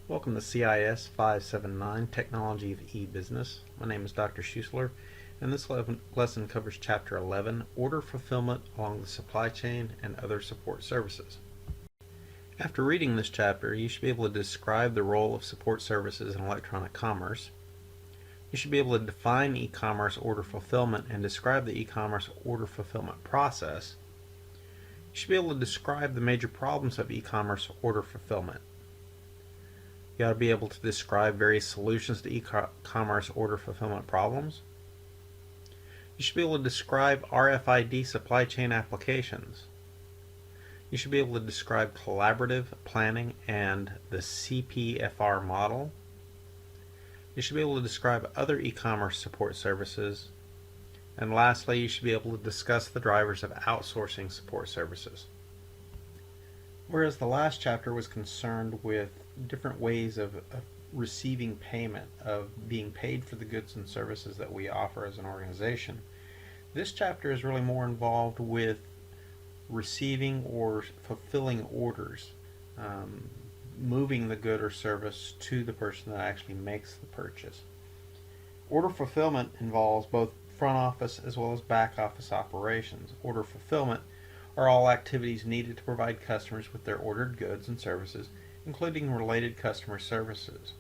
Welcome to CIS 579, Technology of E-Business. My name is Dr. H.Schuessler, and this lesson covers Chapter 11, Order Fulfillment along the Supply Chain and Other Support Services. After reading this chapter, you should be able to describe the role of support services in electronic commerce. You should be able to define e-commerce order fulfillment and describe the e-commerce order fulfillment process. You should be able to describe the major problems of e-commerce order fulfillment. You ought to be able to describe various solutions to e-commerce order fulfillment problems. You should be able to describe RFID supply chain applications. You should be able to describe collaborative planning and the CPFR model. You should be able to describe other e-commerce support services. And lastly, you should be able to discuss the drivers of outsourcing support services. Whereas the last chapter was concerned with different ways of receiving payment, of being paid for the goods and services that we offer as an organization, this chapter is really more involved with receiving or fulfilling orders, moving the good or service to the person that actually makes the purchase. Order fulfillment involves both front office as well as back office operations. Order fulfillment are all activities needed to provide customers with their ordered goods and services, including related customer services.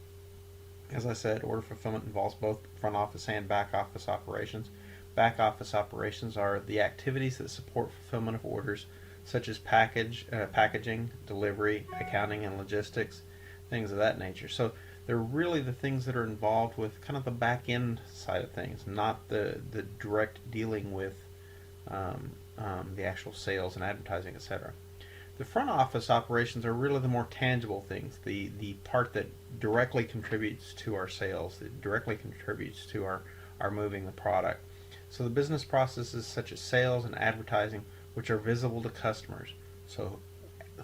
As I said, order fulfillment involves both front office and back office operations. Back office operations are the activities that support fulfillment of orders, such as packaging, delivery, accounting, and logistics, things of that nature. So they're really the things that are involved with kind of the back end side of things, not the direct dealing with the actual sales and advertising, etc. The front office operations are really the more tangible things, the part that directly contributes to our sales, that directly contributes to our moving the product. So the business processes such as sales and advertising, which are visible to customers. So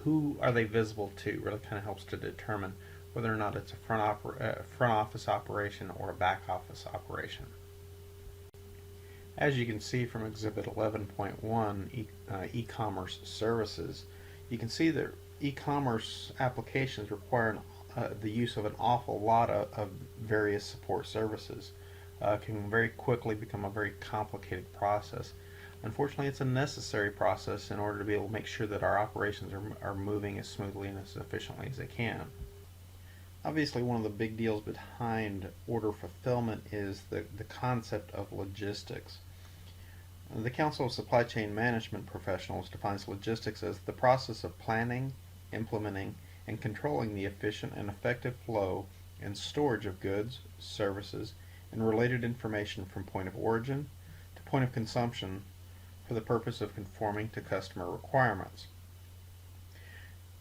who are they visible to really kind of helps to determine whether or not it's a front office operation or a back office operation. As you can see from Exhibit 11.1, e-commerce services, you can see that e-commerce applications require the use of an awful lot of various support services. Can very quickly become a very complicated process. Unfortunately, it's a necessary process in order to be able to make sure that our operations are moving as smoothly and as efficiently as they can. Obviously, one of the big deals behind order fulfillment is the concept of logistics. The Council of Supply Chain Management Professionals defines logistics as the process of planning, implementing, and controlling the efficient and effective flow and storage of goods, services, and related information from point of origin to point of consumption for the purpose of conforming to customer requirements.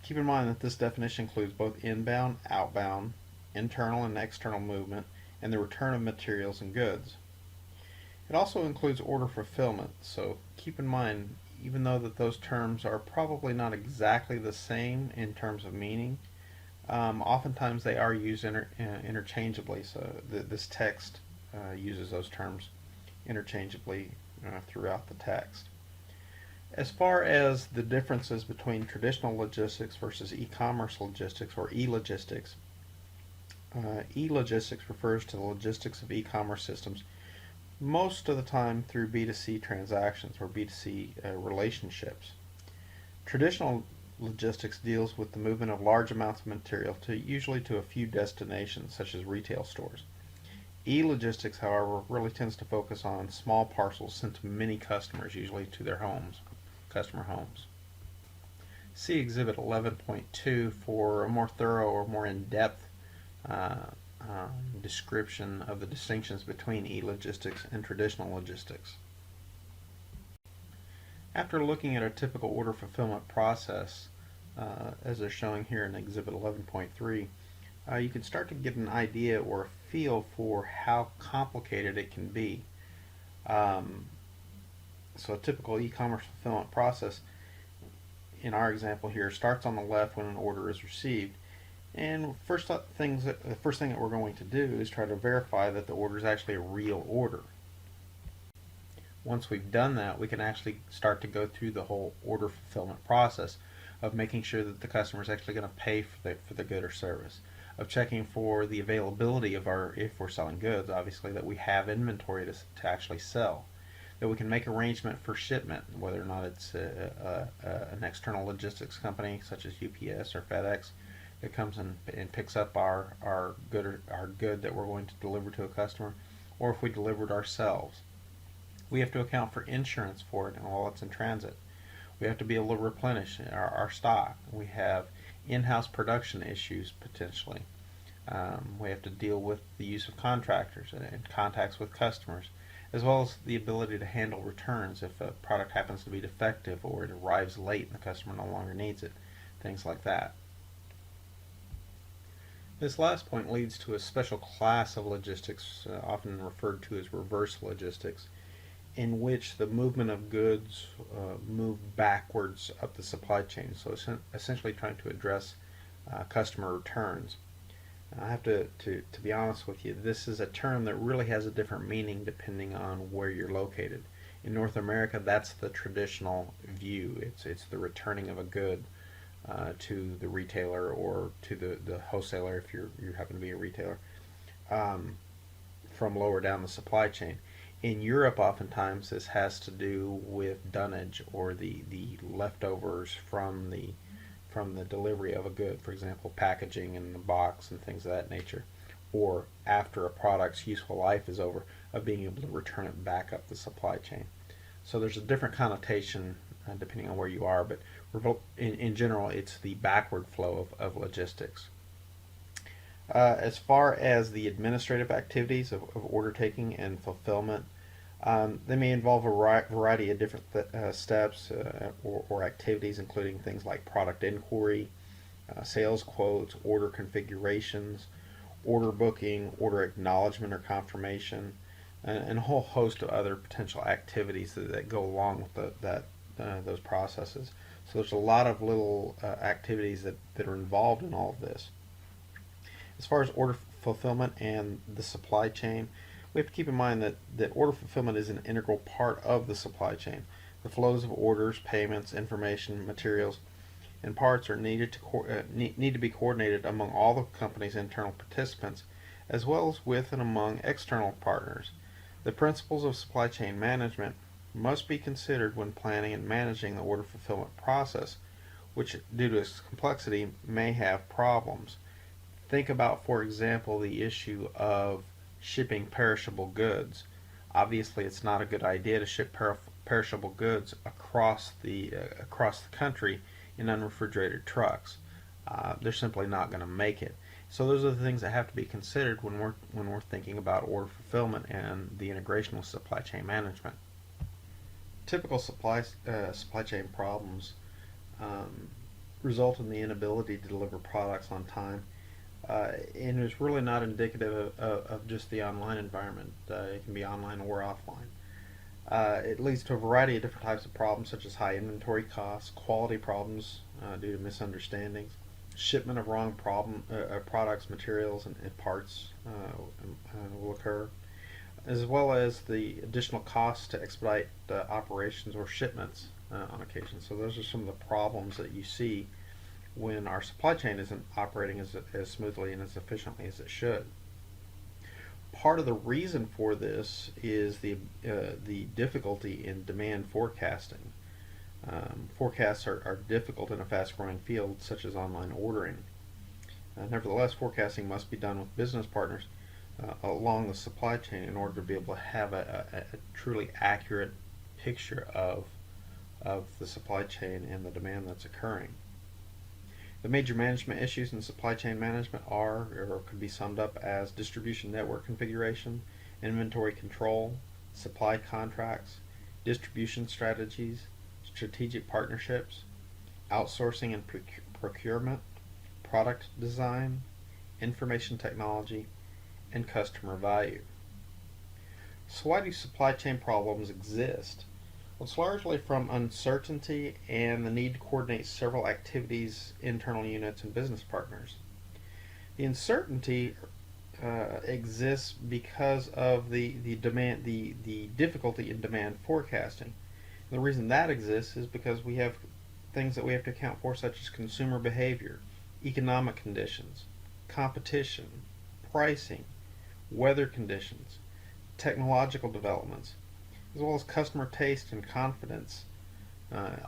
Keep in mind that this definition includes both inbound, outbound, internal and external movement, and the return of materials and goods. It also includes order fulfillment, so keep in mind, even though that those terms are probably not exactly the same in terms of meaning, oftentimes they are used interchangeably, so this text uses those terms interchangeably throughout the text. As far as the differences between traditional logistics versus e-commerce logistics or e-logistics, e-logistics refers to the logistics of e-commerce systems most of the time through B2C transactions or B2C relationships. Traditional logistics deals with the movement of large amounts of material usually to a few destinations such as retail stores. E-logistics, however, really tends to focus on small parcels sent to many customers, usually to their homes, customer homes. See Exhibit 11.2 for a more thorough or more in-depth description of the distinctions between e-logistics and traditional logistics. After looking at a typical order fulfillment process, as they're showing here in Exhibit 11.3, you can start to get an idea or a feel for how complicated it can be. So a typical e-commerce fulfillment process, in our example here, starts on the left when an order is received. And the first thing that we're going to do is try to verify that the order is actually a real order. Once we've done that, we can actually start to go through the whole order fulfillment process of making sure that the customer is actually going to pay for the good or service. of checking for the availability of our, if we're selling goods, obviously, that we have inventory to actually sell, that we can make arrangement for shipment, whether or not it's an external logistics company such as UPS or FedEx that comes and picks up our good that we're going to deliver to a customer, or if we delivered ourselves. We have to account for insurance for it while it's in transit. We have to be able to replenish our stock. We have in-house production issues potentially. We have to deal with the use of contractors and contacts with customers, as well as the ability to handle returns if a product happens to be defective or it arrives late and the customer no longer needs it, things like that. This last point leads to a special class of logistics, often referred to as reverse logistics, in which the movement of goods move backwards up the supply chain, so essentially trying to address customer returns. I have to be honest with you, this is a term that really has a different meaning depending on where you're located. In North America, that's the traditional view. It's the returning of a good to the retailer or to the wholesaler, if you happen to be a retailer, from lower down the supply chain. In Europe, oftentimes this has to do with dunnage, or the leftovers from the delivery of a good, for example, packaging in the box and things of that nature, or after a product's useful life is over, of being able to return it back up the supply chain. So there's a different connotation depending on where you are, but in general, it's the backward flow of logistics. As far as the administrative activities of order taking and fulfillment, they may involve a variety of different steps or activities, including things like product inquiry, sales quotes, order configurations, order booking, order acknowledgement or confirmation, and a whole host of other potential activities that go along with those processes. So there's a lot of little activities that are involved in all of this. As far as order fulfillment and the supply chain, we have to keep in mind that order fulfillment is an integral part of the supply chain. The flows of orders, payments, information, materials, and parts are need to be coordinated among all the company's internal participants, as well as with and among external partners. The principles of supply chain management must be considered when planning and managing the order fulfillment process, which, due to its complexity, may have problems. Think about, for example, the issue of shipping perishable goods. Obviously, it's not a good idea to ship perishable goods across the country in unrefrigerated trucks. They're simply not going to make it. So those are the things that have to be considered when we're thinking about order fulfillment and the integration with supply chain management. Typical supply chain problems result in the inability to deliver products on time, and is really not indicative of just the online environment. It can be online or offline. It leads to a variety of different types of problems, such as high inventory costs, quality problems due to misunderstandings, shipment of wrong products, materials, and parts will occur, as well as the additional costs to expedite operations or shipments on occasion. So those are some of the problems that you see when our supply chain isn't operating as smoothly and as efficiently as it should. Part of the reason for this is the difficulty in demand forecasting. Forecasts are difficult in a fast-growing field such as online ordering. Nevertheless, forecasting must be done with business partners along the supply chain in order to be able to have a truly accurate picture of the supply chain and the demand that's occurring. The major management issues in supply chain management are, or could be summed up as, distribution network configuration, inventory control, supply contracts, distribution strategies, strategic partnerships, outsourcing and procurement, product design, information technology, and customer value. So why do supply chain problems exist? Well, it's largely from uncertainty and the need to coordinate several activities, internal units, and business partners. The uncertainty exists because of the difficulty in demand forecasting. And the reason that exists is because we have things that we have to account for, such as consumer behavior, economic conditions, competition, pricing, weather conditions, technological developments, as well as customer taste and confidence.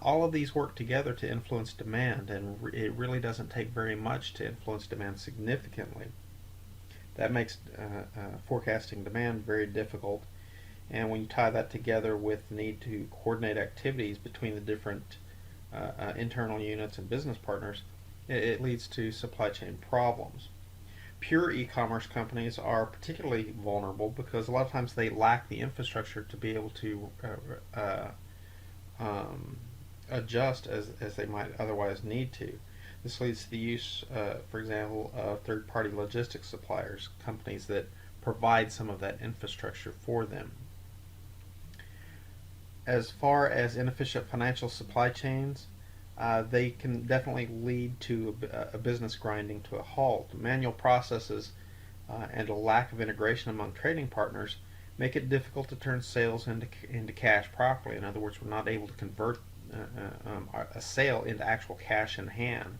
All of these work together to influence demand, and it really doesn't take very much to influence demand significantly. That makes forecasting demand very difficult, and when you tie that together with the need to coordinate activities between the different internal units and business partners, it leads to supply chain problems. Pure e-commerce companies are particularly vulnerable because a lot of times they lack the infrastructure to be able to adjust as they might otherwise need to. This leads to the use, for example, of third-party logistics suppliers, companies that provide some of that infrastructure for them. As far as inefficient financial supply chains, they can definitely lead to a business grinding to a halt. Manual processes and a lack of integration among trading partners make it difficult to turn sales into cash properly. In other words, we're not able to convert a sale into actual cash in hand.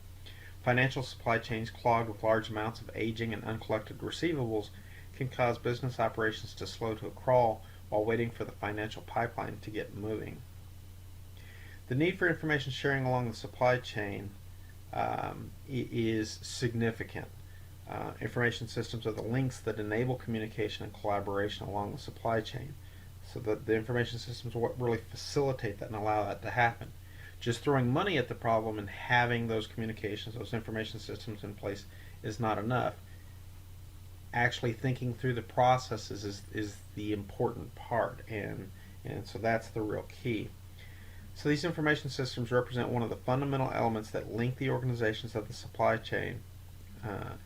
Financial supply chains clogged with large amounts of aging and uncollected receivables can cause business operations to slow to a crawl while waiting for the financial pipeline to get moving. The need for information sharing along the supply chain is significant. Information systems are the links that enable communication and collaboration along the supply chain. So that the information systems are what really facilitate that and allow that to happen. Just throwing money at the problem and having those communications, those information systems in place is not enough. Actually thinking through the processes is the important part, and so that's the real key. So these information systems represent one of the fundamental elements that link the organizations of the supply chain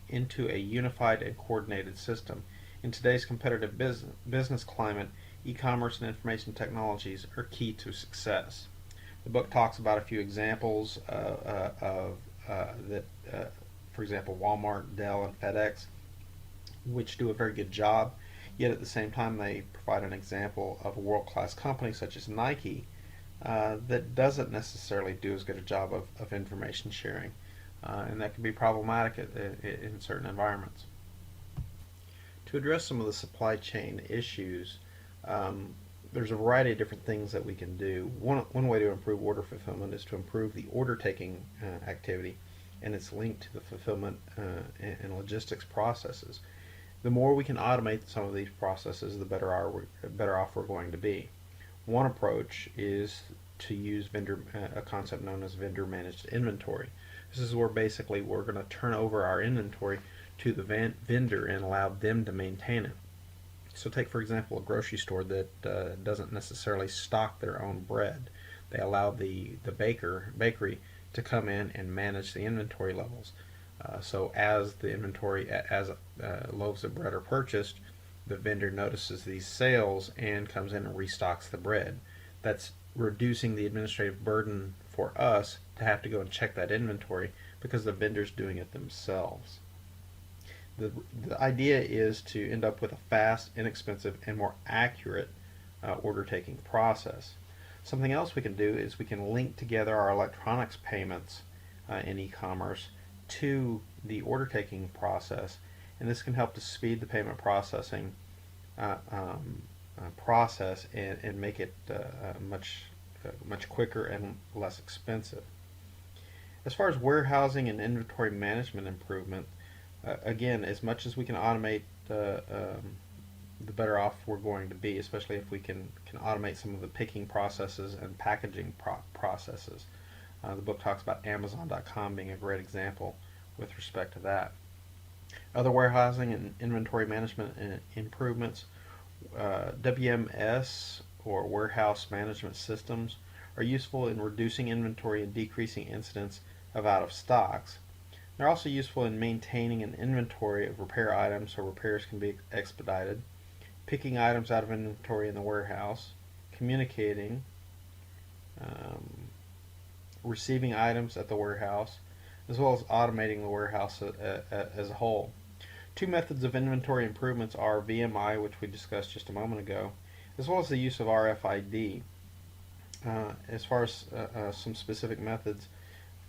into a unified and coordinated system. In today's competitive business climate, e-commerce and information technologies are key to success. The book talks about a few examples of that, for example, Walmart, Dell, and FedEx, which do a very good job, yet at the same time they provide an example of a world-class company such as Nike that doesn't necessarily do as good a job of information sharing, and that can be problematic in certain environments. To address some of the supply chain issues, there's a variety of different things that we can do. One way to improve order fulfillment is to improve the order taking activity and its link to the fulfillment and logistics processes. The more we can automate some of these processes, the better off we're going to be. One approach is to use a concept known as vendor managed inventory. This is where basically we're going to turn over our inventory to the vendor and allow them to maintain it. So take, for example, a grocery store that doesn't necessarily stock their own bread. They allow the bakery to come in and manage the inventory levels. So as the inventory, as loaves of bread are purchased, the vendor notices these sales and comes in and restocks the bread. That's reducing the administrative burden for us to have to go and check that inventory because the vendor's doing it themselves. The idea is to end up with a fast, inexpensive, and more accurate order taking process. Something else we can do is we can link together our electronics payments in e-commerce to the order taking process, and this can help to speed the payment processing process and make it much quicker and less expensive. As far as warehousing and inventory management improvement, again, as much as we can automate, the better off we're going to be, especially if we can automate some of the picking processes and packaging processes. The book talks about Amazon.com being a great example with respect to that. Other warehousing and inventory management improvements, WMS or warehouse management systems are useful in reducing inventory and decreasing incidents of out of stocks. They're also useful in maintaining an inventory of repair items so repairs can be expedited, picking items out of inventory in the warehouse, communicating, receiving items at the warehouse, as well as automating the warehouse as a whole. Two methods of inventory improvements are VMI, which we discussed just a moment ago, as well as the use of RFID. As far as some specific methods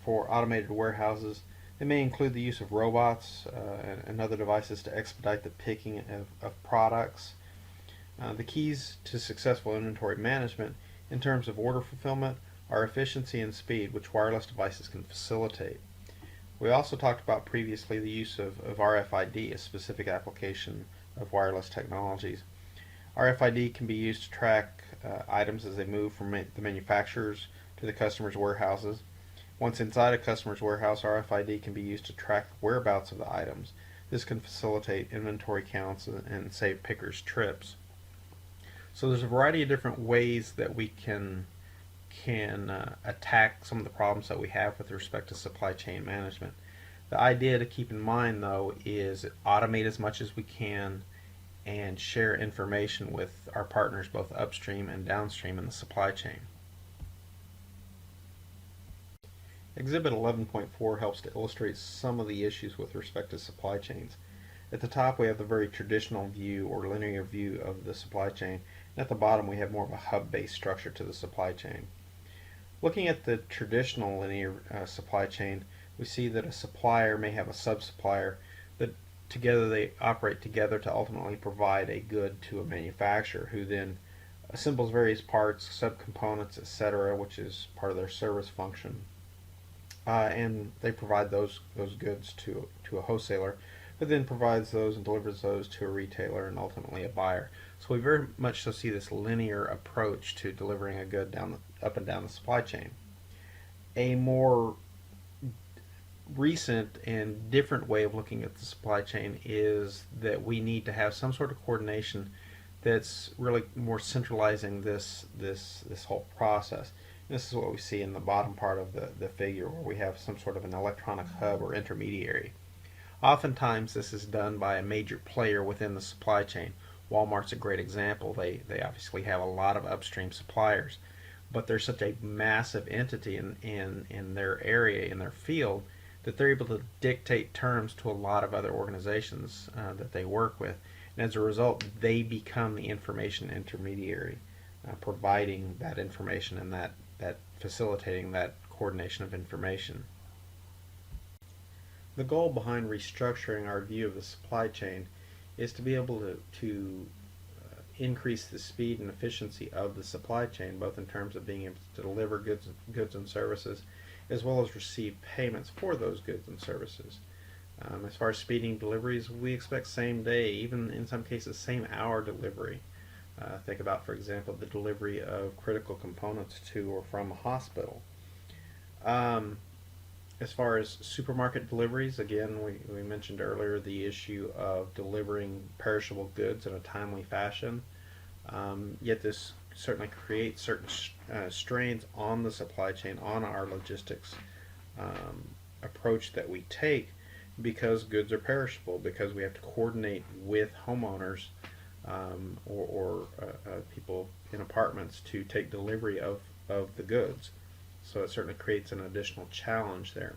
for automated warehouses, They may include the use of robots and other devices to expedite the picking of products. The keys to successful inventory management in terms of order fulfillment are efficiency and speed, which wireless devices can facilitate. We also talked about previously the use of RFID, a specific application of wireless technologies. RFID can be used to track items as they move from the manufacturers to the customer's warehouses. Once inside a customer's warehouse, RFID can be used to track the whereabouts of the items. This can facilitate inventory counts and save pickers' trips. So there's a variety of different ways that we can attack some of the problems that we have with respect to supply chain management. The idea to keep in mind, though, is automate as much as we can and share information with our partners both upstream and downstream in the supply chain. Exhibit 11.4 helps to illustrate some of the issues with respect to supply chains. At the top we have the very traditional view or linear view of the supply chain, and at the bottom we have more of a hub-based structure to the supply chain. Looking at the traditional linear supply chain, we see that a supplier may have a sub-supplier that together they operate together to ultimately provide a good to a manufacturer who then assembles various parts, subcomponents, etc., which is part of their service function. And they provide those goods to a wholesaler who then provides those and delivers those to a retailer and ultimately a buyer. So we very much so see this linear approach to delivering a good up and down the supply chain. A more recent and different way of looking at the supply chain is that we need to have some sort of coordination that's really more centralizing this whole process. And this is what we see in the bottom part of the figure, where we have some sort of an electronic hub or intermediary. Oftentimes this is done by a major player within the supply chain. Walmart's a great example. They obviously have a lot of upstream suppliers, but they're such a massive entity in their area, in their field, that they're able to dictate terms to a lot of other organizations that they work with. And as a result, they become the information intermediary, providing that information and that facilitating that coordination of information. The goal behind restructuring our view of the supply chain is to be able to increase the speed and efficiency of the supply chain, both in terms of being able to deliver goods and services, as well as receive payments for those goods and services. As far as speeding deliveries, we expect same day, even in some cases same hour delivery. Think about, for example, the delivery of critical components to or from a hospital. As far as supermarket deliveries, again, we mentioned earlier the issue of delivering perishable goods in a timely fashion. Yet this certainly creates certain strains on the supply chain, on our logistics approach that we take, because goods are perishable, because we have to coordinate with homeowners or people in apartments to take delivery of the goods. So it certainly creates an additional challenge there.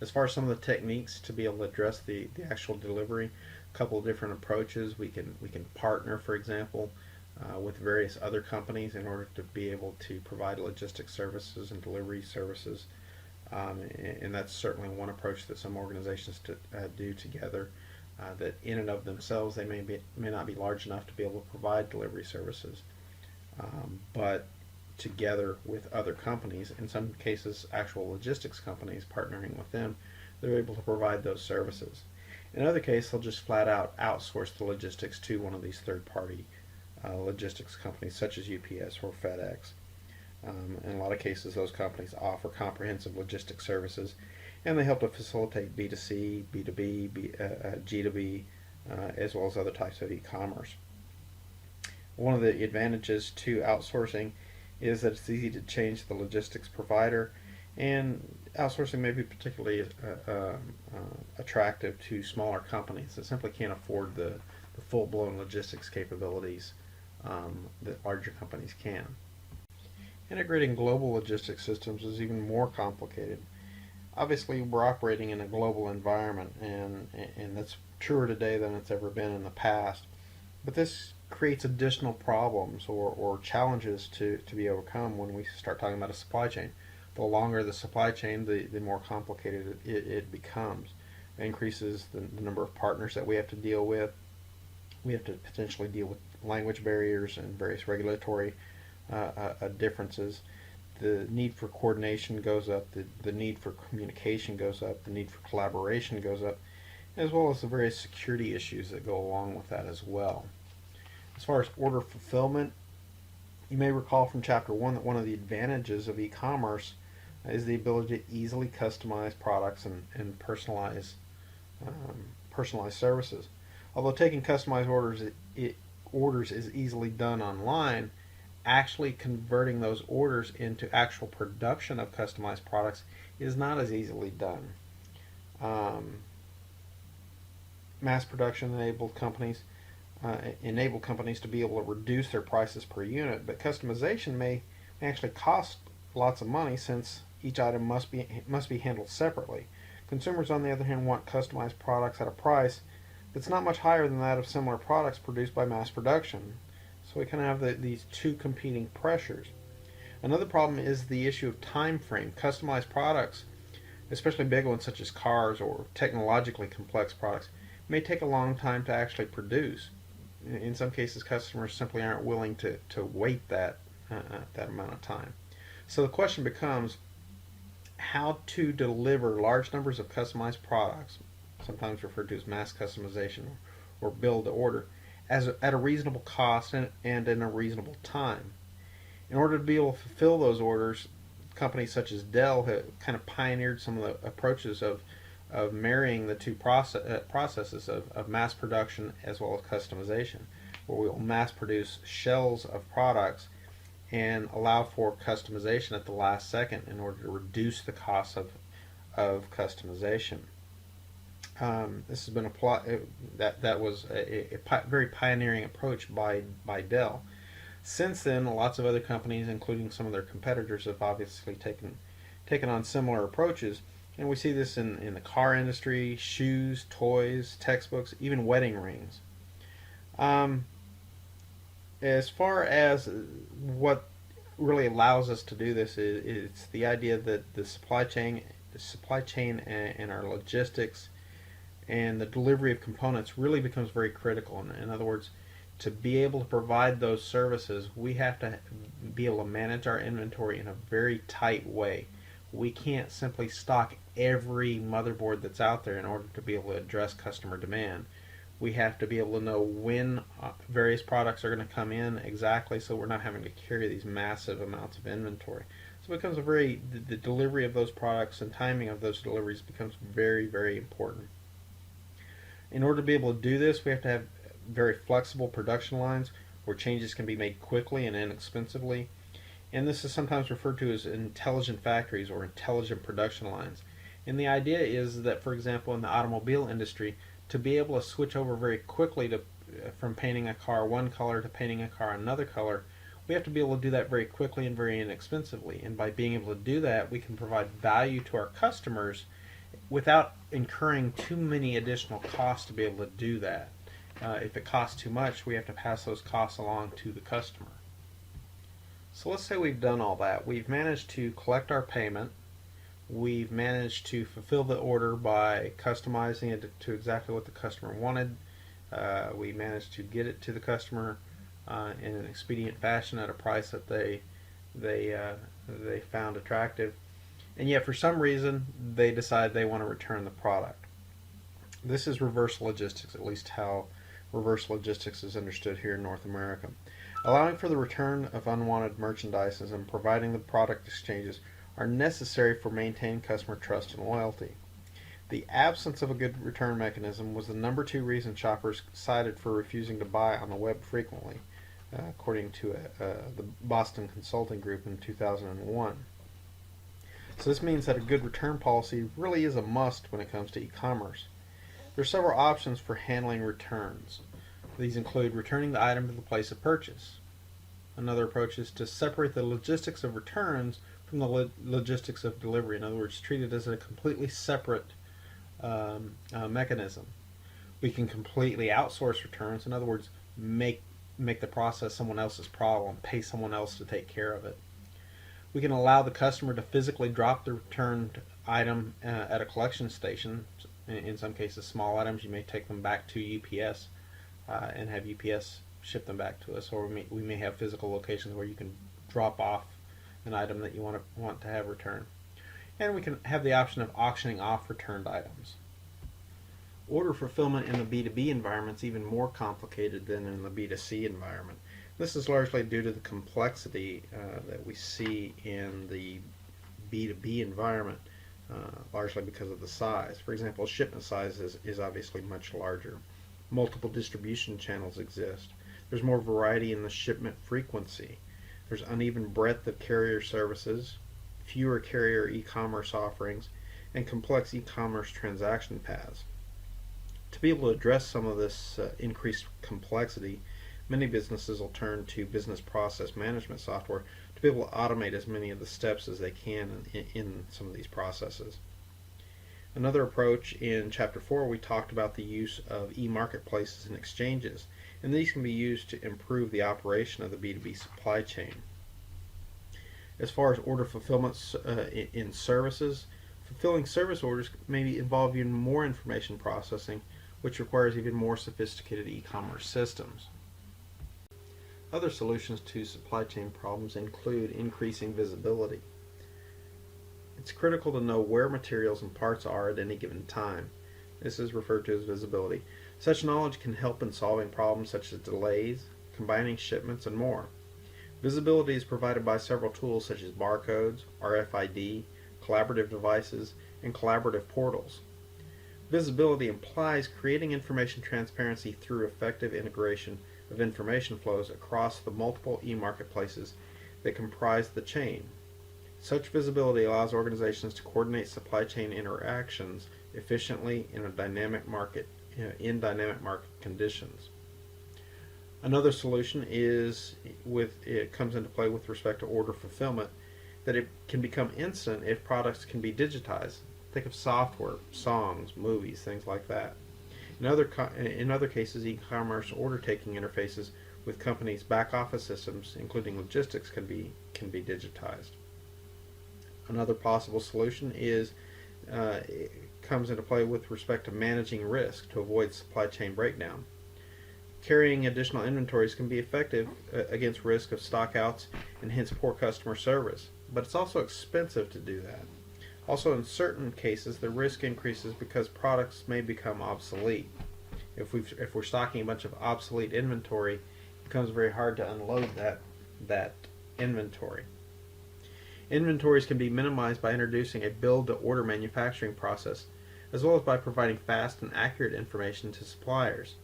As far as some of the techniques to be able to address the actual delivery, a couple of different approaches. We can partner, for example, with various other companies in order to be able to provide logistics services and delivery services. And that's certainly one approach that some organizations do together. That in and of themselves they may not be large enough to be able to provide delivery services, but together with other companies, in some cases actual logistics companies partnering with them, they're able to provide those services. In other cases, they'll just flat out outsource the logistics to one of these third-party logistics companies such as UPS or FedEx. In a lot of cases, those companies offer comprehensive logistics services, and they help to facilitate B2C, B2B, G2B, as well as other types of e-commerce. One of the advantages to outsourcing is that it's easy to change the logistics provider, and outsourcing may be particularly attractive to smaller companies that simply can't afford the full-blown logistics capabilities that larger companies can. Integrating global logistics systems is even more complicated. Obviously, we're operating in a global environment, and that's truer today than it's ever been in the past. But this creates additional problems or challenges to be overcome when we start talking about a supply chain. The longer the supply chain, the more complicated it becomes. It increases the number of partners that we have to deal with. We have to potentially deal with language barriers and various regulatory differences. The need for coordination goes up, the need for communication goes up, the need for collaboration goes up, as well as the various security issues that go along with that as well. As far as order fulfillment, you may recall from Chapter 1 that one of the advantages of e-commerce is the ability to easily customize products and personalize services. Although taking customized orders is easily done online, actually converting those orders into actual production of customized products is not as easily done. Mass production enable companies to be able to reduce their prices per unit, but customization may actually cost lots of money since each item must be handled separately. Consumers, on the other hand, want customized products at a price that's not much higher than that of similar products produced by mass production. So we kind of have these two competing pressures. Another problem is the issue of time frame. Customized products, especially big ones such as cars or technologically complex products, may take a long time to actually produce. In some cases, customers simply aren't willing to wait that amount of time. So the question becomes how to deliver large numbers of customized products, sometimes referred to as mass customization or build to order, at a reasonable cost and in a reasonable time. In order to be able to fulfill those orders, companies such as Dell have kind of pioneered some of the approaches of marrying the two processes of mass production as well as customization, where we will mass produce shells of products and allow for customization at the last second in order to reduce the cost of customization. This has been applied. That was a very pioneering approach by Dell. Since then, lots of other companies, including some of their competitors, have obviously taken on similar approaches, and we see this in the car industry, shoes, toys, textbooks, even wedding rings. As far as what really allows us to do this, it's the idea that the supply chain and our logistics and the delivery of components really becomes very critical. In other words, to be able to provide those services, we have to be able to manage our inventory in a very tight way. We can't simply stock every motherboard that's out there in order to be able to address customer demand. We have to be able to know when various products are going to come in exactly, so we're not having to carry these massive amounts of inventory. So it becomes the delivery of those products and timing of those deliveries becomes very, very important. In order to be able to do this, we have to have very flexible production lines where changes can be made quickly and inexpensively. And this is sometimes referred to as intelligent factories or intelligent production lines. And the idea is that, for example, in the automobile industry, to be able to switch over very quickly from painting a car one color to painting a car another color, we have to be able to do that very quickly and very inexpensively. And by being able to do that, we can provide value to our customers without incurring too many additional costs to be able to do that. If it costs too much, we have to pass those costs along to the customer. So let's say we've done all that. We've managed to collect our payment. We've managed to fulfill the order by customizing it to exactly what the customer wanted. We managed to get it to the customer in an expedient fashion at a price that they found attractive. And yet, for some reason, they decide they want to return the product. This is reverse logistics, at least how reverse logistics is understood here in North America. Allowing for the return of unwanted merchandise and providing the product exchanges are necessary for maintaining customer trust and loyalty. The absence of a good return mechanism was the number 2 reason shoppers cited for refusing to buy on the web frequently, according to the Boston Consulting Group in 2001. So this means that a good return policy really is a must when it comes to e-commerce. There are several options for handling returns. These include returning the item to the place of purchase. Another approach is to separate the logistics of returns from the logistics of delivery. In other words, treat it as a completely separate mechanism. We can completely outsource returns. In other words, make the process someone else's problem, pay someone else to take care of it. We can allow the customer to physically drop the returned item at a collection station. In some cases, small items, you may take them back to UPS and have UPS ship them back to us, or we may have physical locations where you can drop off an item that you want to have returned. And we can have the option of auctioning off returned items. Order fulfillment in the B2B environment is even more complicated than in the B2C environment. This is largely due to the complexity that we see in the B2B environment, largely because of the size. For example, shipment size is obviously much larger. Multiple distribution channels exist. There's more variety in the shipment frequency. There's uneven breadth of carrier services, fewer carrier e-commerce offerings, and complex e-commerce transaction paths. To be able to address some of this increased complexity, many businesses will turn to business process management software to be able to automate as many of the steps as they can in some of these processes. Another approach in Chapter 4, we talked about the use of e-marketplaces and exchanges, and these can be used to improve the operation of the B2B supply chain. As far as order fulfillment in services, fulfilling service orders may involve even more information processing, which requires even more sophisticated e-commerce systems. Other solutions to supply chain problems include increasing visibility. It's critical to know where materials and parts are at any given time. This is referred to as visibility. Such knowledge can help in solving problems such as delays, combining shipments, and more. Visibility is provided by several tools such as barcodes, RFID, collaborative devices, and collaborative portals. Visibility implies creating information transparency through effective integration of information flows across the multiple e-marketplaces that comprise the chain. Such visibility allows organizations to coordinate supply chain interactions efficiently in dynamic market conditions. Another solution comes into play with respect to order fulfillment, that it can become instant if products can be digitized. Think of software, songs, movies, things like that. In other cases, e-commerce order taking interfaces with companies' back office systems, including logistics, can be digitized. Another possible solution comes into play with respect to managing risk to avoid supply chain breakdown. Carrying additional inventories can be effective against risk of stockouts and hence poor customer service, but it's also expensive to do that. Also, in certain cases, the risk increases because products may become obsolete. If we're stocking a bunch of obsolete inventory, it becomes very hard to unload that inventory. Inventories can be minimized by introducing a build-to-order manufacturing process, as well as by providing fast and accurate information to suppliers.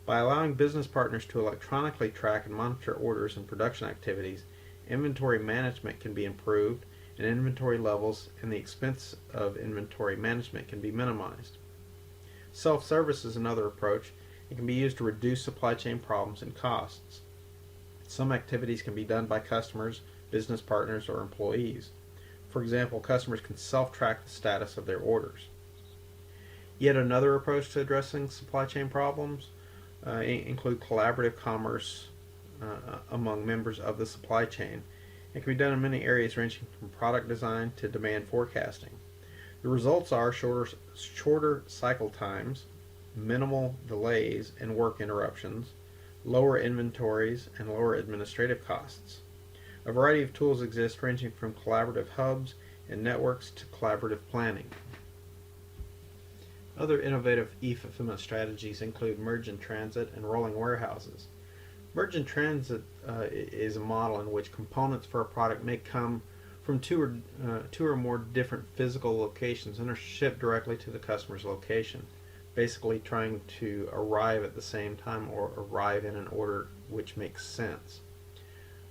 By allowing business partners to electronically track and monitor orders and production activities, inventory management can be improved, and inventory levels and the expense of inventory management can be minimized. Self-service is another approach. It can be used to reduce supply chain problems and costs. Some activities can be done by customers, business partners, or employees. For example, customers can self-track the status of their orders. Yet another approach to addressing supply chain problems include collaborative commerce among members of the supply chain. It can be done in many areas ranging from product design to demand forecasting. The results are shorter cycle times, minimal delays and work interruptions, lower inventories, and lower administrative costs. A variety of tools exist ranging from collaborative hubs and networks to collaborative planning. Other innovative e-fulfillment strategies include merge-in-transit and rolling warehouses. Merge-in-transit is a model in which components for a product may come from two or more different physical locations and are shipped directly to the customer's location, basically trying to arrive at the same time or arrive in an order which makes sense.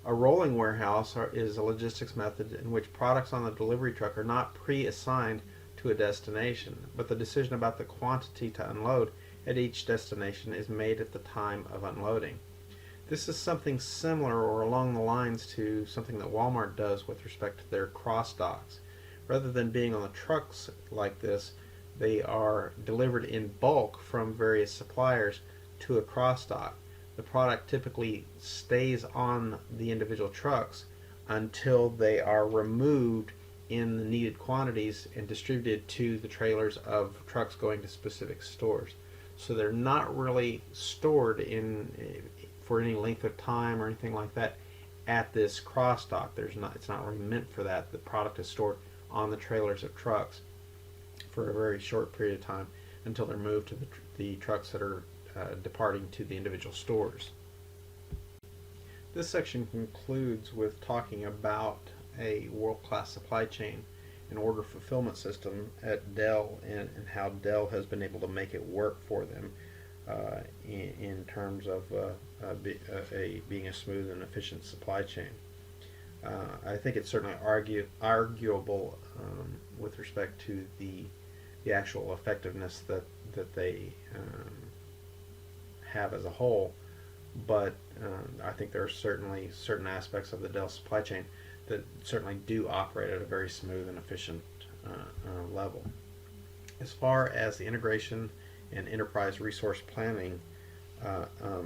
A rolling warehouse is a logistics method in which products on the delivery truck are not pre-assigned to a destination, but the decision about the quantity to unload at each destination is made at the time of unloading. This is something similar or along the lines to something that Walmart does with respect to their cross docks. Rather than being on the trucks like this, they are delivered in bulk from various suppliers to a cross dock. The product typically stays on the individual trucks until they are removed in the needed quantities and distributed to the trailers of trucks going to specific stores. So they're not really stored in for any length of time or anything like that at this cross dock. It's not really meant for that. The product is stored on the trailers of trucks for a very short period of time until they're moved to the trucks that are departing to the individual stores. This section concludes with talking about a world-class supply chain and order fulfillment system at Dell, and how Dell has been able to make it work for them in terms of being a smooth and efficient supply chain. I think it's certainly arguable with respect to the actual effectiveness that they have as a whole, but I think there are certainly certain aspects of the Dell supply chain that certainly do operate at a very smooth and efficient level. As far as the integration and enterprise resource planning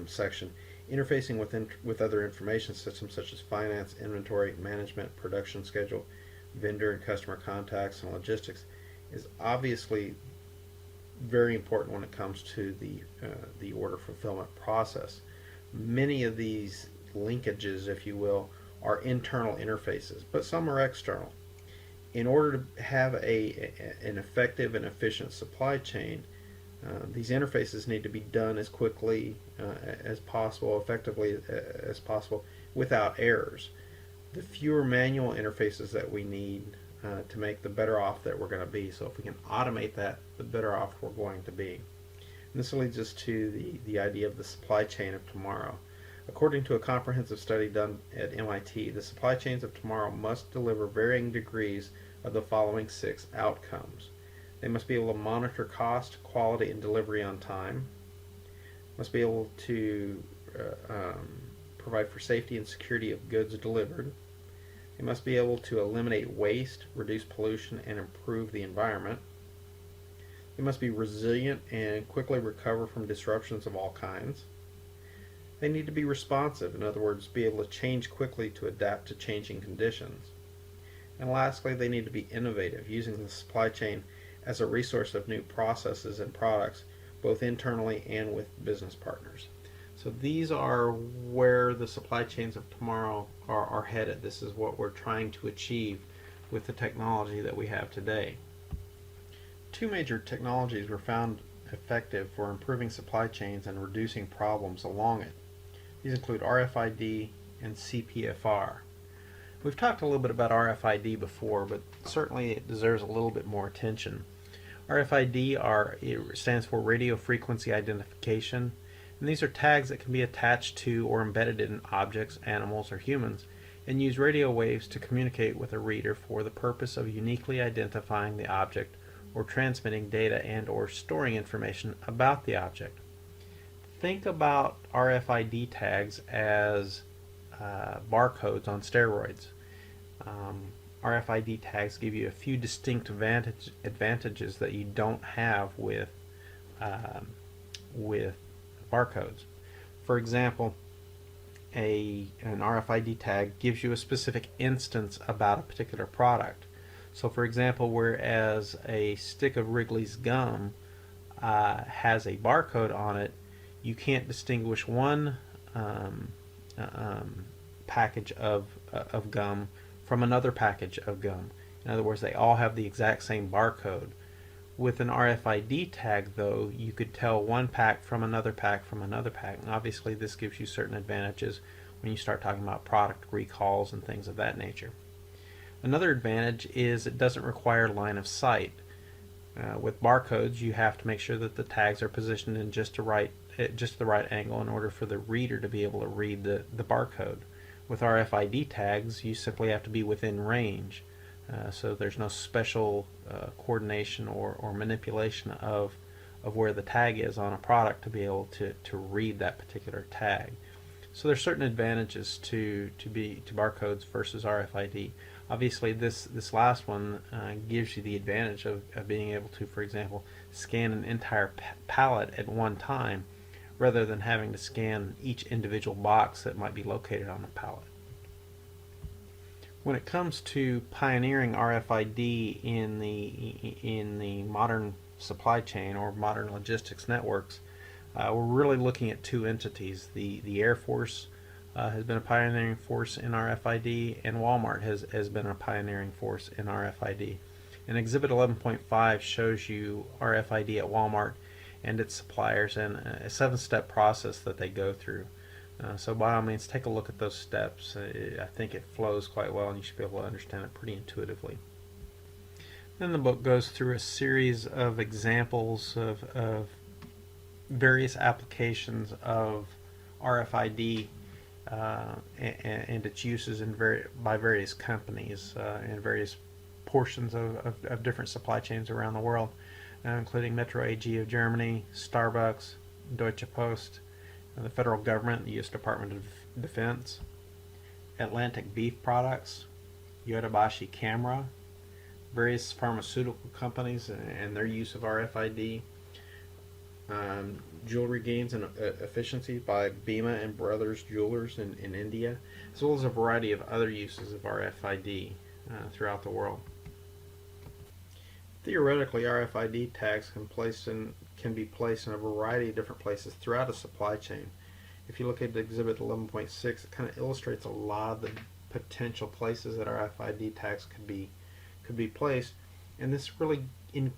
section, interfacing with other information systems such as finance, inventory management, production schedule, vendor and customer contacts, and logistics is obviously very important when it comes to the order fulfillment process. Many of these linkages, if you will, are internal interfaces, but some are external. In order to have an effective and efficient supply chain, these interfaces need to be done as quickly as possible, effectively as possible, without errors. The fewer manual interfaces that we need to make, the better off that we're going to be. So if we can automate that, the better off we're going to be. And this leads us to the idea of the supply chain of tomorrow. According to a comprehensive study done at MIT, the supply chains of tomorrow must deliver varying degrees of the following 6 outcomes. They must be able to monitor cost, quality, and delivery on time. Must be able to provide for safety and security of goods delivered. They must be able to eliminate waste, reduce pollution, and improve the environment. They must be resilient and quickly recover from disruptions of all kinds. They need to be responsive, in other words, be able to change quickly to adapt to changing conditions. And lastly, they need to be innovative, using the supply chain as a resource of new processes and products, both internally and with business partners. So these are where the supply chains of tomorrow are headed. This is what we're trying to achieve with the technology that we have today. 2 major technologies were found effective for improving supply chains and reducing problems along it. These include RFID and CPFR. We've talked a little bit about RFID before, but certainly it deserves a little bit more attention. RFID it stands for radio frequency identification, and these are tags that can be attached to or embedded in objects, animals, or humans, and use radio waves to communicate with a reader for the purpose of uniquely identifying the object or transmitting data and or storing information about the object. Think about RFID tags as barcodes on steroids. RFID tags give you a few distinct advantages that you don't have with barcodes. For example, an RFID tag gives you a specific instance about a particular product. So for example, whereas a stick of Wrigley's gum has a barcode on it, you can't distinguish one package of gum from another package of gum. In other words, they all have the exact same barcode. With an RFID tag, though, you could tell one pack from another pack from another pack. And obviously, this gives you certain advantages when you start talking about product recalls and things of that nature. Another advantage is it doesn't require line of sight. With barcodes, you have to make sure that the tags are positioned in just the right angle in order for the reader to be able to read the barcode. With RFID tags, you simply have to be within range. So there's no special coordination or manipulation of where the tag is on a product to be able to read that particular tag. So there's certain advantages to barcodes versus RFID. Obviously, this last one gives you the advantage of being able to, for example, scan an entire pallet at one time, rather than having to scan each individual box that might be located on the pallet. When it comes to pioneering RFID in the modern supply chain or modern logistics networks, we're really looking at two entities. The Air Force has been a pioneering force in RFID, and Walmart has been a pioneering force in RFID. And Exhibit 11.5 shows you RFID at Walmart and its suppliers and a 7-step process that they go through. So by all means, take a look at those steps. I think it flows quite well, and you should be able to understand it pretty intuitively. Then the book goes through a series of examples of various applications of RFID and its uses by various companies in various portions of different supply chains around the world, including Metro AG of Germany, Starbucks, Deutsche Post, the federal government, the U.S. Department of Defense, Atlantic Beef Products, Yodobashi Camera, various pharmaceutical companies and their use of RFID, jewelry gains and efficiency by Bima and Brothers Jewelers in India, as well as a variety of other uses of RFID throughout the world. Theoretically, RFID tags can be placed in a variety of different places throughout a supply chain. If you look at Exhibit 11.6, it kind of illustrates a lot of the potential places that RFID tags could be placed, and this really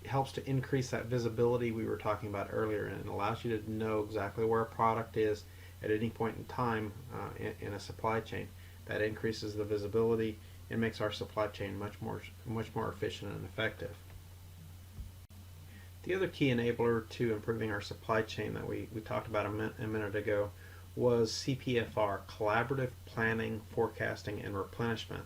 helps to increase that visibility we were talking about earlier, and it allows you to know exactly where a product is at any point in time in a supply chain. That increases the visibility and makes our supply chain much more efficient and effective. The other key enabler to improving our supply chain that we talked about a minute ago was CPFR, Collaborative Planning, Forecasting, and Replenishment.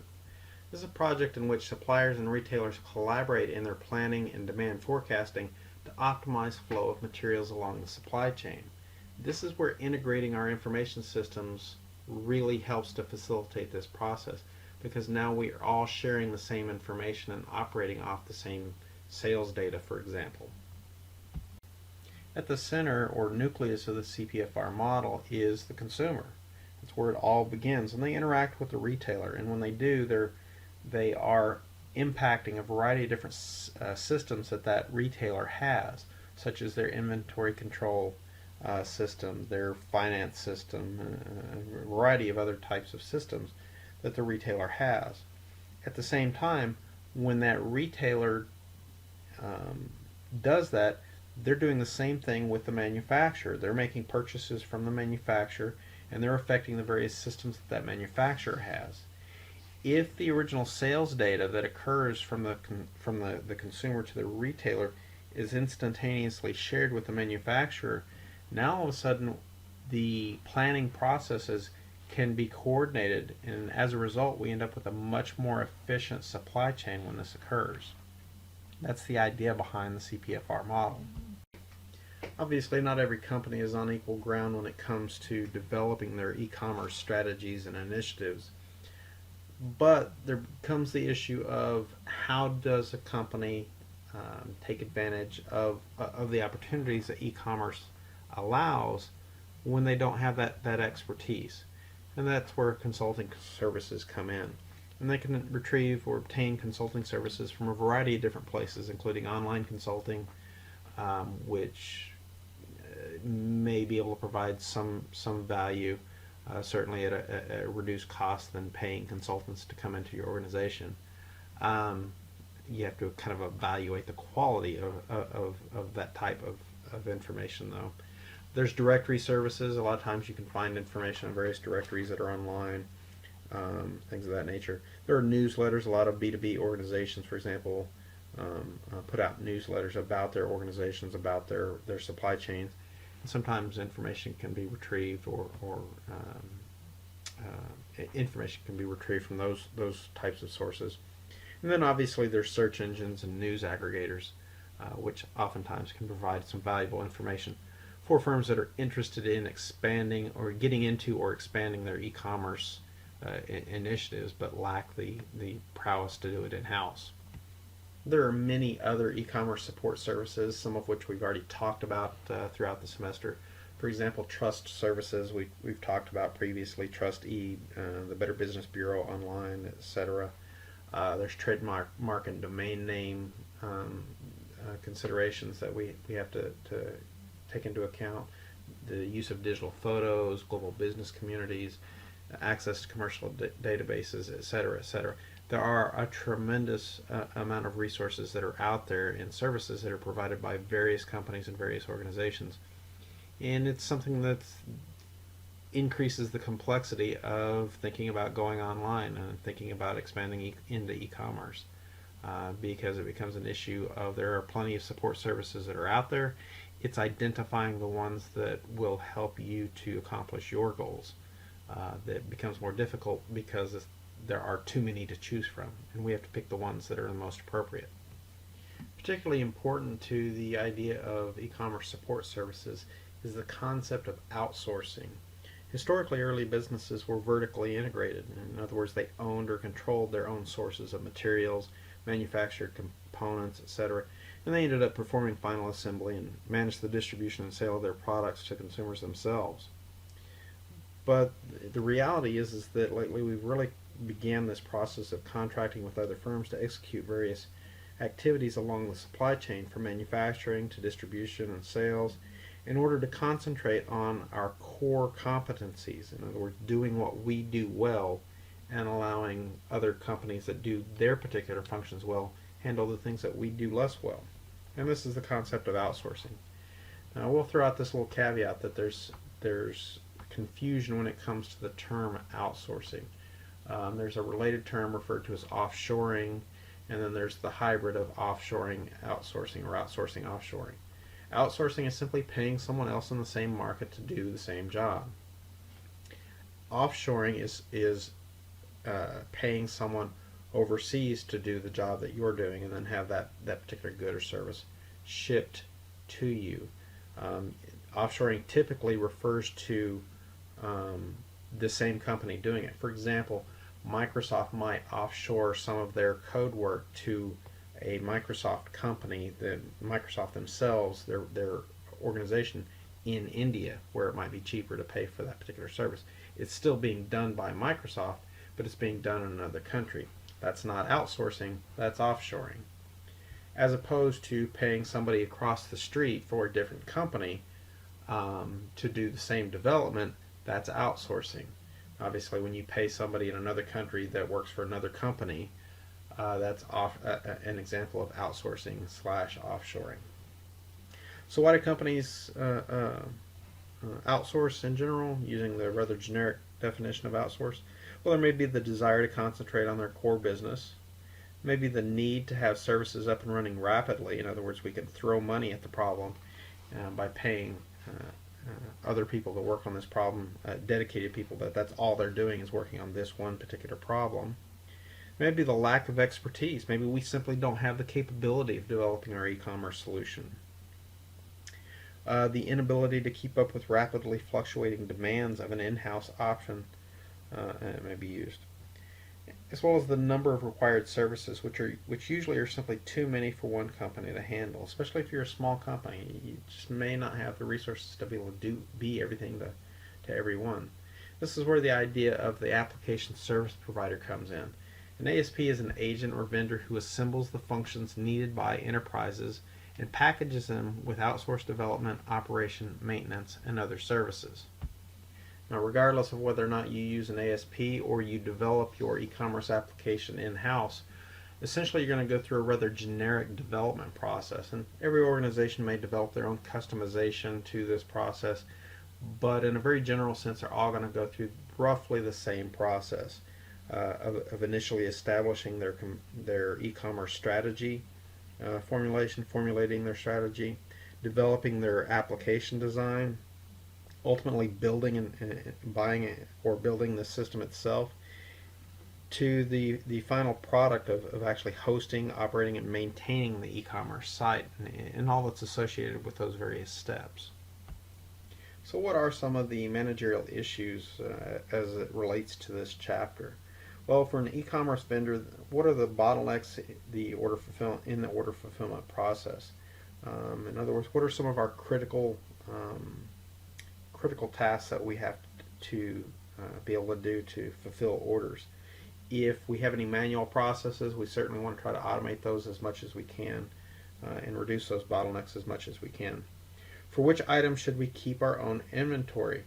This is a project in which suppliers and retailers collaborate in their planning and demand forecasting to optimize flow of materials along the supply chain. This is where integrating our information systems really helps to facilitate this process, because now we are all sharing the same information and operating off the same sales data, for example. At the center or nucleus of the CPFR model is the consumer. That's where it all begins, and they interact with the retailer, and when they do, they are impacting a variety of different systems that retailer has, such as their inventory control system, their finance system, a variety of other types of systems that the retailer has. At the same time, when that retailer does that, they're doing the same thing with the manufacturer. They're making purchases from the manufacturer, and they're affecting the various systems that manufacturer has. If the original sales data that occurs from the consumer to the retailer is instantaneously shared with the manufacturer, now all of a sudden the planning processes can be coordinated, and as a result we end up with a much more efficient supply chain when this occurs. That's the idea behind the CPFR model. Obviously, not every company is on equal ground when it comes to developing their e-commerce strategies and initiatives. But there comes the issue of how does a company take advantage of the opportunities that e-commerce allows when they don't have that expertise. And that's where consulting services come in. And they can retrieve or obtain consulting services from a variety of different places, including online consulting, which may be able to provide some value, certainly at a reduced cost than paying consultants to come into your organization. You have to kind of evaluate the quality of that type of information, though. There's directory services. A lot of times you can find information on various directories that are online. Things of that nature. There are newsletters. A lot of B2B organizations, for example, put out newsletters about their organizations, about their supply chains. And sometimes information can be retrieved, or information can be retrieved from those types of sources. And then obviously there's search engines and news aggregators, which oftentimes can provide some valuable information for firms that are interested in expanding or getting into or expanding their e-commerce initiatives, but lack the prowess to do it in-house. There are many other e-commerce support services, some of which we've already talked about throughout the semester. For example, trust services we've talked about previously, Trust E, the Better Business Bureau Online, etc. There's trademark, mark, and domain name considerations that we have to take into account. The use of digital photos, global business communities, access to commercial databases, etc., etc. There are a tremendous amount of resources that are out there and services that are provided by various companies and various organizations. And it's something that increases the complexity of thinking about going online and thinking about expanding into e-commerce, because it becomes an issue of there are plenty of support services that are out there. It's identifying the ones that will help you to accomplish your goals that becomes more difficult because there are too many to choose from, and we have to pick the ones that are the most appropriate. Particularly important to the idea of e-commerce support services is the concept of outsourcing. Historically, early businesses were vertically integrated. In other words, they owned or controlled their own sources of materials, manufactured components, etc., and they ended up performing final assembly and managed the distribution and sale of their products to consumers themselves. But the reality is that lately we've really began this process of contracting with other firms to execute various activities along the supply chain, from manufacturing to distribution and sales, in order to concentrate on our core competencies. In other words, doing what we do well and allowing other companies that do their particular functions well handle the things that we do less well. And this is the concept of outsourcing. Now, we'll throw out this little caveat that there's confusion when it comes to the term outsourcing. There's a related term referred to as offshoring, and then there's the hybrid of offshoring, outsourcing, or outsourcing, offshoring. Outsourcing is simply paying someone else in the same market to do the same job. Offshoring is paying someone overseas to do the job that you're doing and then have that particular good or service shipped to you. Offshoring typically refers to the same company doing it. For example, Microsoft might offshore some of their code work to a Microsoft company, Microsoft themselves, their organization in India, where it might be cheaper to pay for that particular service. It's still being done by Microsoft, but it's being done in another country. That's not outsourcing, that's offshoring. As opposed to paying somebody across the street for a different company to do the same development, that's outsourcing. Obviously, when you pay somebody in another country that works for another company, that's an example of outsourcing / offshoring. So why do companies outsource in general, using the rather generic definition of outsource? Well, there may be the desire to concentrate on their core business, maybe the need to have services up and running rapidly. In other words, we can throw money at the problem by paying other people to work on this problem, dedicated people, that's all they're doing is working on this one particular problem. Maybe the lack of expertise. Maybe we simply don't have the capability of developing our e-commerce solution. The inability to keep up with rapidly fluctuating demands of an in-house option may be used, as well as the number of required services, which usually are simply too many for one company to handle. Especially if you're a small company, you just may not have the resources to be able to be everything to everyone. This is where the idea of the application service provider comes in. An ASP is an agent or vendor who assembles the functions needed by enterprises and packages them with outsourced development, operation, maintenance, and other services. Now, regardless of whether or not you use an ASP or you develop your e-commerce application in-house, essentially you're going to go through a rather generic development process, and every organization may develop their own customization to this process, but in a very general sense they're all going to go through roughly the same process of initially establishing their e-commerce strategy, formulating their strategy, developing their application design, ultimately building and buying or building the system itself, to the final product of actually hosting, operating, and maintaining the e-commerce site and all that's associated with those various steps. So what are some of the managerial issues as it relates to this chapter? Well, for an e-commerce vendor, what are the bottlenecks in the order fulfillment process? In other words, what are some of our critical critical tasks that we have to be able to do to fulfill orders. If we have any manual processes, we certainly want to try to automate those as much as we can and reduce those bottlenecks as much as we can. For which items should we keep our own inventory?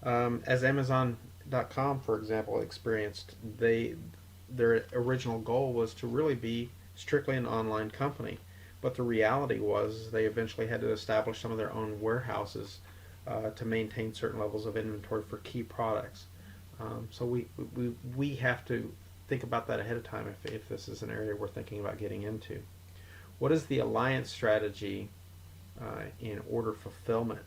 As Amazon.com, for example, experienced, their original goal was to really be strictly an online company. But the reality was they eventually had to establish some of their own warehouses to maintain certain levels of inventory for key products. So we have to think about that ahead of time if this is an area we're thinking about getting into. What is the alliance strategy in order fulfillment?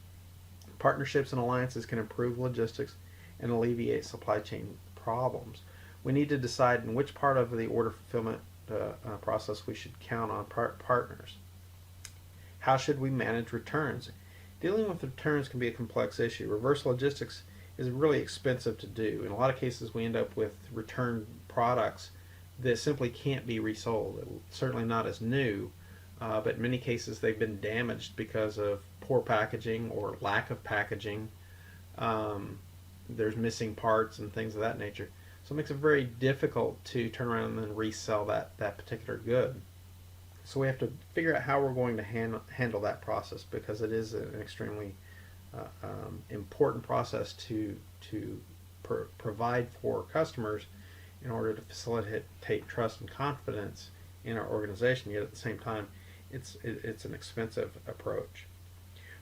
Partnerships and alliances can improve logistics and alleviate supply chain problems. We need to decide in which part of the order fulfillment process we should count on partners. How should we manage returns? Dealing with returns can be a complex issue. Reverse logistics is really expensive to do. In a lot of cases, we end up with returned products that simply can't be resold. Certainly not as new, but in many cases they've been damaged because of poor packaging or lack of packaging. There's missing parts and things of that nature. So it makes it very difficult to turn around and resell that particular good. So we have to figure out how we're going to handle that process, because it is an extremely important process to provide for customers in order to facilitate trust and confidence in our organization. Yet at the same time, it's an expensive approach.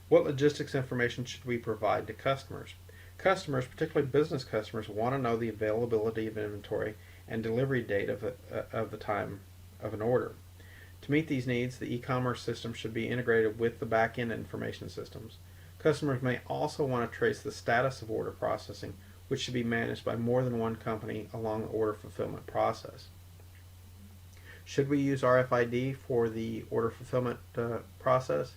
What logistics information should we provide to customers? Customers, particularly business customers, want to know the availability of inventory and delivery date of the time of an order. To meet these needs, the e-commerce system should be integrated with the back-end information systems. Customers may also want to trace the status of order processing, which should be managed by more than one company along the order fulfillment process. Should we use RFID for the order fulfillment process?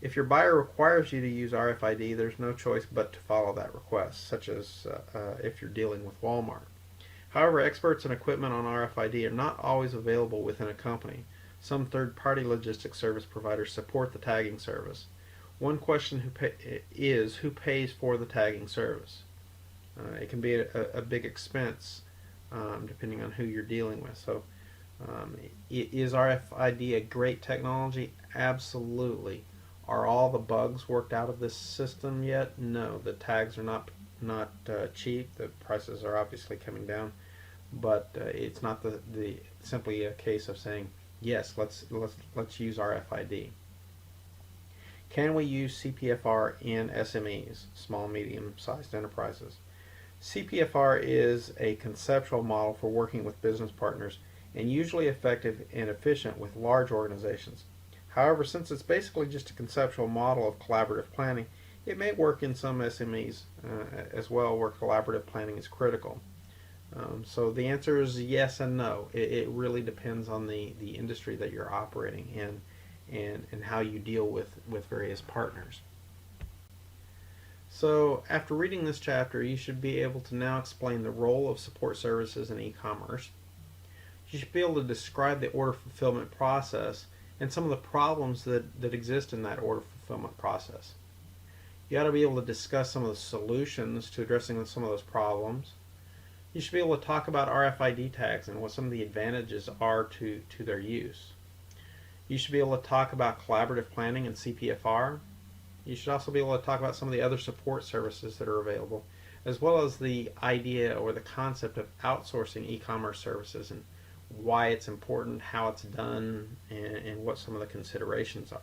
If your buyer requires you to use RFID, there's no choice but to follow that request, such as if you're dealing with Walmart. However, experts in equipment on RFID are not always available within a company. Some third-party logistics service providers support the tagging service. One question is who pays for the tagging service? It can be a big expense depending on who you're dealing with. So is RFID a great technology? Absolutely. Are all the bugs worked out of this system yet? No. The tags are not cheap. The prices are obviously coming down, but it's not the simply a case of saying yes, let's use RFID. Can we use CPFR in SMEs, small medium-sized enterprises? CPFR is a conceptual model for working with business partners and usually effective and efficient with large organizations. However, since it's basically just a conceptual model of collaborative planning, it may work in some SMEs as well, where collaborative planning is critical. So the answer is yes and no. It really depends on the industry that you're operating in and how you deal with various partners. So after reading this chapter, you should be able to now explain the role of support services in e-commerce. You should be able to describe the order fulfillment process and some of the problems that exist in that order fulfillment process. You ought to be able to discuss some of the solutions to addressing some of those problems. You should be able to talk about RFID tags and what some of the advantages are to their use. You should be able to talk about collaborative planning and CPFR. You should also be able to talk about some of the other support services that are available, as well as the idea or the concept of outsourcing e-commerce services and why it's important, how it's done, and what some of the considerations are.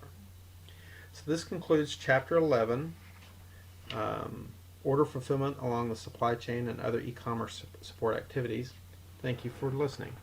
So this concludes Chapter 11, Order Fulfillment along the Supply Chain and Other E-commerce Support Activities. Thank you for listening.